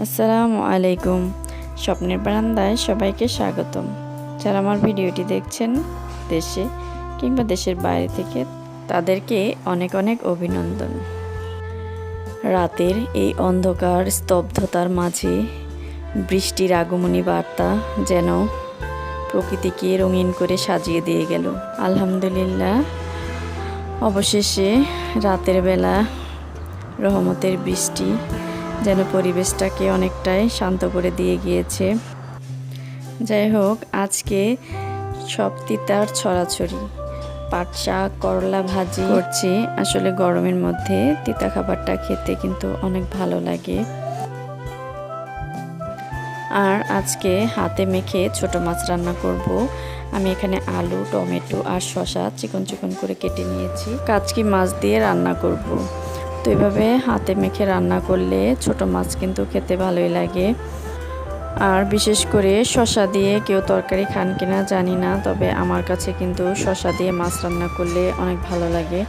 আসসালামু আলাইকুম। স্বপ্নের বারান্দায় সবাইকে স্বাগতম। যারা আমার ভিডিওটি দেখছেন দেশে কিংবা দেশের বাইরে থেকে, তাদেরকে অনেক অনেক অভিনন্দন। রাতের এই অন্ধকার স্তব্ধতার মাঝে বৃষ্টির আগমনী বার্তা যেন প্রকৃতিকে রঙিন করে সাজিয়ে দিয়ে গেল। আলহামদুলিল্লাহ, অবশেষে রাতের বেলা রহমতের বৃষ্টি যেন পরিবেশটাকে অনেকটাই শান্ত করে দিয়ে গিয়েছে। যাই হোক, আজকে সব তিতার ছড়াছড়ি, পাট শাক, করলা ভাজি করছি। আসলে গরমের মধ্যে তিতা খাবারটা খেতে কিন্তু অনেক ভালো লাগে। আর আজকে হাতে মেখে ছোট মাছ রান্না করব। আমি এখানে আলু, টমেটো আর শসা চিকন চিকন করে কেটে নিয়েছি। কাচকি মাছ দিয়ে রান্না করব। তো এভাবে হাতে মেখে রান্না করলে ছোট মাছ কিন্তু খেতে ভালোই লাগে। আর বিশেষ করে শসা দিয়ে কেউ তরকারি খান কিনা জানি না, তবে আমার কাছে কিন্তু শসা দিয়ে মাছ রান্না করলে অনেক ভালো লাগে।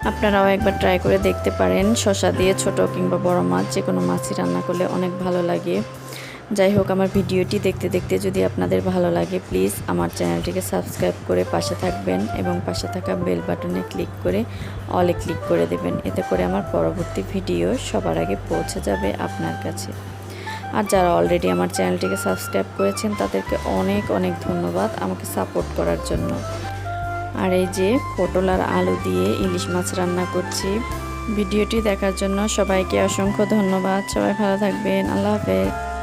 আপনারাও একবার ট্রাই করে দেখতে পারেন। শসা দিয়ে ছোট কিংবা বড় মাছ যে কোনো মাছই রান্না করলে অনেক ভালো লাগে। যাই হোক, আমার ভিডিওটি দেখতে দেখতে যদি আপনাদের ভালো লাগে, প্লিজ আমার চ্যানেলটিকে সাবস্ক্রাইব করে পাশে থাকবেন এবং পাশে থাকা বেল বাটনে ক্লিক করে অলে ক্লিক করে দেবেন। এতে করে আমার পরবর্তী ভিডিও সবার আগে পৌঁছে যাবে আপনার কাছে। আর যারা অলরেডি আমার চ্যানেলটিকে সাবস্ক্রাইব করেছেন, তাদেরকে অনেক অনেক ধন্যবাদ আমাকে সাপোর্ট করার জন্য। আর এই যে পটল আর আলু দিয়ে ইলিশ মাছ রান্না করছি। ভিডিওটি দেখার জন্য সবাইকে অসংখ্য ধন্যবাদ। সবাই ভালো থাকবেন। আল্লাহ হাফেজ।